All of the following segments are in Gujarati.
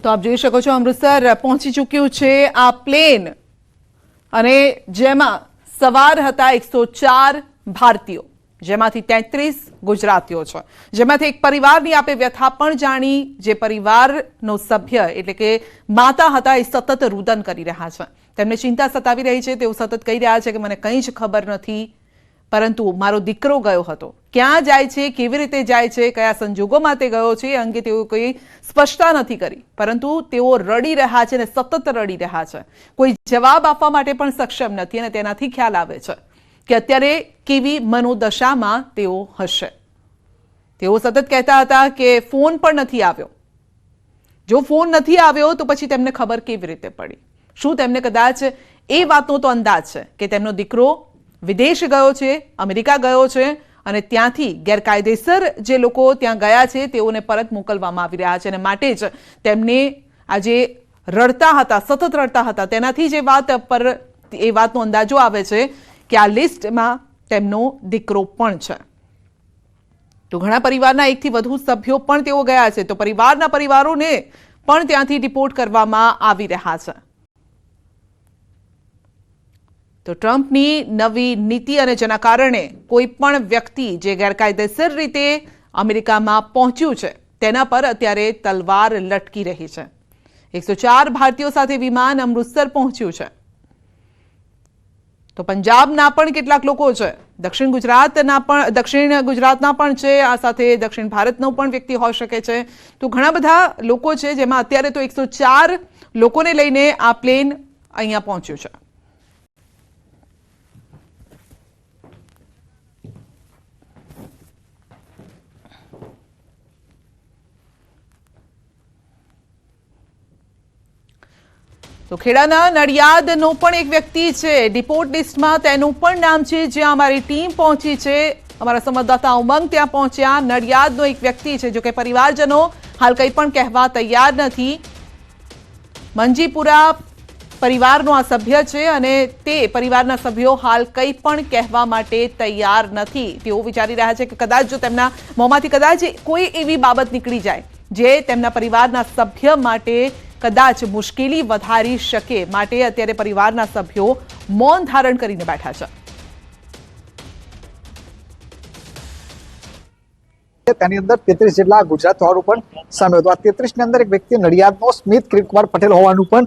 તો આપ જોઈ શકો છો અમૃતસર પહોંચી ચૂક્યું છે આ પ્લેન અને જેમાં સવાર હતા 104 ભારતીયો, જેમાંથી 33 ગુજરાતીઓ છે, જેમાંથી એક પરિવારની આપે વ્યથા પણ જાણી. જે પરિવારનો સભ્ય એટલે કે માતા હતા એ સતત રુદન કરી રહ્યા છે. તેમને ચિંતા સતાવી રહી છે. તેઓ સતત કહી રહ્યા છે કે મને કંઈ જ ખબર નથી, પરંતુ મારો દીકરો ગયો હતો. ક્યાં જાય છે, કેવી રીતે જાય છે, કયા સંજોગોમાં તે ગયો છે એ અંગે તેઓ કોઈ સ્પષ્ટતા નથી કરી, પરંતુ તેઓ રડી રહ્યા છે અને સતત રડી રહ્યા છે. કોઈ જવાબ આપવા માટે પણ સક્ષમ નથી અને તેનાથી ખ્યાલ આવે છે કે અત્યારે કેવી મનોદશામાં તેઓ હશે. તેઓ સતત કહેતા હતા કે ફોન પણ નથી આવ્યો. જો ફોન નથી આવ્યો તો પછી તેમને ખબર કેવી રીતે પડી? શું તેમને કદાચ એ વાતનો તો અંદાજ છે કે તેમનો દીકરો વિદેશ ગયો છે, અમેરિકા ગયો છે અને ત્યાંથી ગેરકાયદેસર જે લોકો ત્યાં ગયા છે તેઓને પરત મોકલવામાં આવી રહ્યા છે અને માટે જ તેમને આજે રડતા હતા, સતત રડતા હતા, તેનાથી જે વાત પર એ વાતનો અંદાજો આવે છે કે આ લિસ્ટમાં તેમનો દીકરો પણ છે. તો ઘણા પરિવારના એકથી વધુ સભ્યો પણ તેઓ ગયા છે, તો પરિવારના પરિવારોને પણ ત્યાંથી ડિપોર્ટ કરવામાં આવી રહ્યા છે. તો ટ્રમ્પની નવી નીતિ અને જેના કારણે કોઈ પણ વ્યક્તિ જે ગેરકાયદેસર રીતે અમેરિકામાં પહોંચ્યું છે તેના પર અત્યારે તલવાર લટકી રહી છે. 104 ભારતીયો સાથે વિમાન અમૃતસર પહોંચ્યું છે. તો પંજાબના પણ કેટલાક લોકો છે, દક્ષિણ ગુજરાતના પણ છે, આ સાથે દક્ષિણ ભારતનો પણ વ્યક્તિ હોઈ શકે છે. તો ઘણા બધા લોકો છે, જેમાં અત્યારે તો 104 લોકોને લઈને આ પ્લેન અહીંયા પહોંચ્યું છે. તો ખેડાના નડિયાદનો પણ એક વ્યક્તિ છે ડિપોર્ટ લિસ્ટમાં, તેનું પણ નામ છે, જ્યાં અમારી ટીમ પહોંચી છે. અમારા સંવાદદાતા ઉમંગ ત્યાં પહોંચ્યા. નડિયાદનો એક વ્યક્તિ છે, જો કે પરિવારજનો હાલ કંઈ પણ કહેવા તૈયાર નથી. મંજીપુરા પરિવારનો આ સભ્ય છે અને તે પરિવારના સભ્યો હાલ કંઈ પણ કહેવા માટે તૈયાર નથી. તેઓ વિચારી રહ્યા છે કે કદાચ જો તેમના મોંમાંથી કદાચ કોઈ એવી બાબત નીકળી જાય જે તેમના પરિવારના સભ્ય માટે કદાચ મુશ્કેલી વધારી શકે, માટે અત્યારે પરિવારના સભ્યો મૌન ધારણ કરીને બેઠા છે. તેની અંદર 33 જેટલા ગુજરાત વાળું પણ સામે હતું. આ 33 ની અંદર એક વ્યક્તિ નડિયાદનો સ્મિત કિરીટકુમાર પટેલ હોવાનું પણ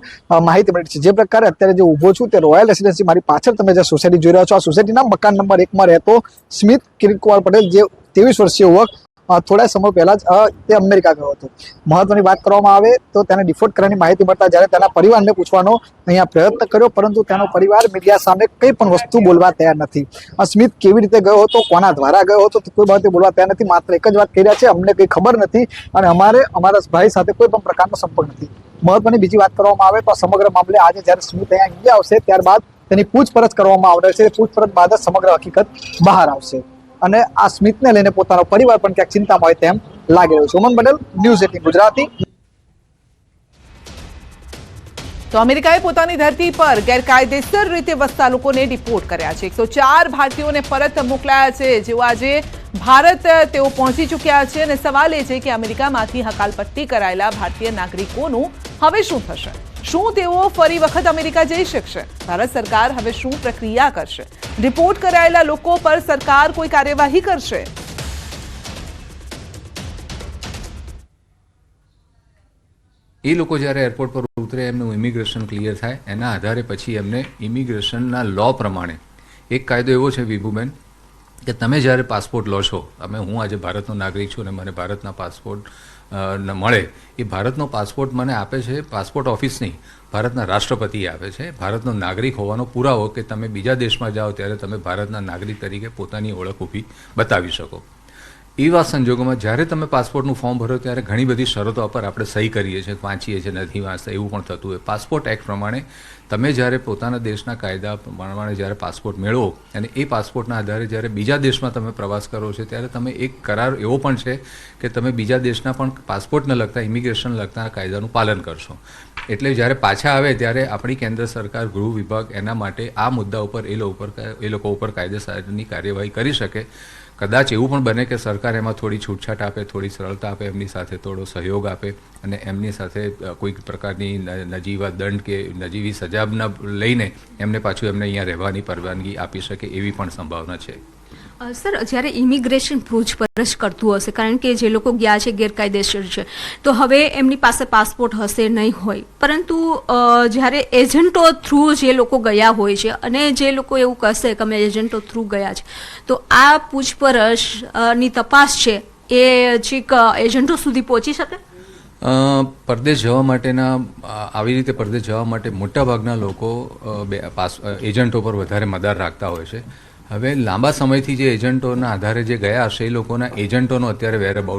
માહિતી મળી છે. જે પ્રકારે અત્યારે જે ઉભો છું તે રોયલ રેસિડેન્સી, મારી પાછળ તમે જે સોસાયટી જોઈ રહ્યા છો, આ સોસાયટીના મકાન નંબર 1 માં રહેતો સ્મિત કિરીટકુમાર પટેલ, જે 23 વર્ષીય યુવક થોડા સમય પહેલા જ તે અમેરિકા ગયો હતો. મહત્વની વાત કરવામાં આવે તો તેને ડિફોલ્ટ કરવાની માહિતી મળતા જ્યારે તેના પરિવારને પૂછવાનો અહીંયા પ્રયત્ન કર્યો, પરંતુ તેનો પરિવાર મીડિયા સામે કંઈ પણ વસ્તુ બોલવા તૈયાર નથી. સ્મિત કેવી રીતે ગયો હતો, કોના દ્વારા ગયો હતો, કોઈ બાબતે બોલવા તૈયાર નથી. માત્ર એક જ વાત કહી રહ્યા છે, અમને કંઈ ખબર નથી અને અમારા ભાઈ સાથે કોઈ પણ પ્રકારનો સંપર્ક નથી. મહત્વની બીજી વાત કરવામાં આવે તો સમગ્ર મામલે આજે જ્યારે સ્મિત અહીંયા ઇન્ડિયા આવશે ત્યારબાદ તેની પૂછપરછ કરવામાં આવશે. પૂછપરછ બાદ જ સમગ્ર હકીકત બહાર આવશે અને આ સ્મિતને લઈને પોતાનો પરિવાર પણ ક્યાંક ચિંતામાં હોય તેમ લાગી રહ્યું છે. ઉમંગ પટેલ, ન્યૂઝ 18 ગુજરાતી. તો અમેરિકાએ પોતાની ધરતી પર ગેરકાયદેસર રીતે વસતા લોકોને ડિપોર્ટ કર્યા છે. 104 ભારતીયોને પરત મોકલાયા છે, જેઓ આજે ભારત તેઓ પહોંચી ચૂક્યા છે અને સવાલ એ છે કે અમેરિકામાંથી હકાલપટ્ટી કરાયેલા ભારતીય નાગરિકોનું હવે શું થશે? શું તેઓ ફરી વખત અમેરિકા જઈ શકશે? ભારત સરકાર હવે શું પ્રક્રિયા કરશે? રિપોર્ટ કરાયેલા લોકો પર સરકાર કોઈ કાર્યવાહી કરશે? એ લોકો જ્યારે એરપોર્ટ પર ઉતરે, એમનું ઇમિગ્રેશન ક્લિયર થાય, એના આધારે પછી એમને ઇમિગ્રેશનના લો પ્રમાણે એક કાયદો એવો છે વિભુબેન કે તમે જ્યારે પાસપોર્ટ લો છો, હું આજે ભારતનો નાગરિક છું અને મને ભારતના પાસપોર્ટ મળે, એ ભારતનો પાસપોર્ટ મને આપે છે પાસપોર્ટ ઓફિસ નહીં, ભારતના રાષ્ટ્રપતિએ આપે છે. ભારતનો નાગરિક હોવાનો પુરાવો કે તમે બીજા દેશમાં જાઓ ત્યારે તમે ભારતના નાગરિક તરીકે પોતાની ઓળખ ઊભી બતાવી શકો. એવા સંજોગોમાં જ્યારે તમે પાસપોર્ટનું ફોર્મ ભરો ત્યારે ઘણી બધી શરતો પર આપણે સહી કરીએ છીએ, વાંચીએ છીએ, નથી વાંચતા, એવું પણ થતું હોય. પાસપોર્ટ એક્ટ પ્રમાણે તમે જ્યારે પોતાના દેશના કાયદા પ્રમાણે જ્યારે પાસપોર્ટ મેળવો અને એ પાસપોર્ટના આધારે જ્યારે બીજા દેશમાં તમે પ્રવાસ કરો છો ત્યારે તમે એક કરાર એવો પણ છે કે તમે બીજા દેશના પણ પાસપોર્ટને લગતા ઇમિગ્રેશન લગતા કાયદાનું પાલન કરશો. એટલે જ્યારે પાછા આવે ત્યારે આપણી કેન્દ્ર સરકાર ગૃહ વિભાગ એના માટે આ મુદ્દા ઉપર એ લોકો ઉપર કાયદેસરની કાર્યવાહી કરી શકે. કદાચ એવું પણ બને કે સરકાર એમાં થોડી છૂટછાટ આપે, થોડી સરળતા આપે, એમની સાથે થોડો સહયોગ આપે અને એમની સાથે કોઈક પ્રકારની નજીવા દંડ કે નજીવી સજા લઈને એમને પાછું એમને અહીંયા રહેવાની પરવાનગી આપી શકે એવી પણ સંભાવના છે. સર, જ્યારે ઇમિગ્રેશન પૂછપરછ કરતું હશે, કારણ કે જે લોકો ગયા છે ગેરકાયદેસર છે, તો હવે એમની પાસે પાસપોર્ટ હશે નહીં હોય, પરંતુ જ્યારે એજન્ટો થ્રુ જે લોકો ગયા હોય છે અને જે લોકો એવું કહેશે કે અમે એજન્ટો થ્રુ ગયા છે, તો આ પૂછપરછની તપાસ છે એ છેક એજન્ટો સુધી પહોંચી શકે? પરદેશ જવા માટેના આવી રીતે પરદેશ જવા માટે મોટાભાગના લોકો એજન્ટો પર વધારે મદાર રાખતા હોય છે. હવે લાંબા સમયથી જે એજન્ટોના આધારે જે ગયા હશે એ લોકોના એજન્ટોનો અત્યારે વેરઅબાઉટ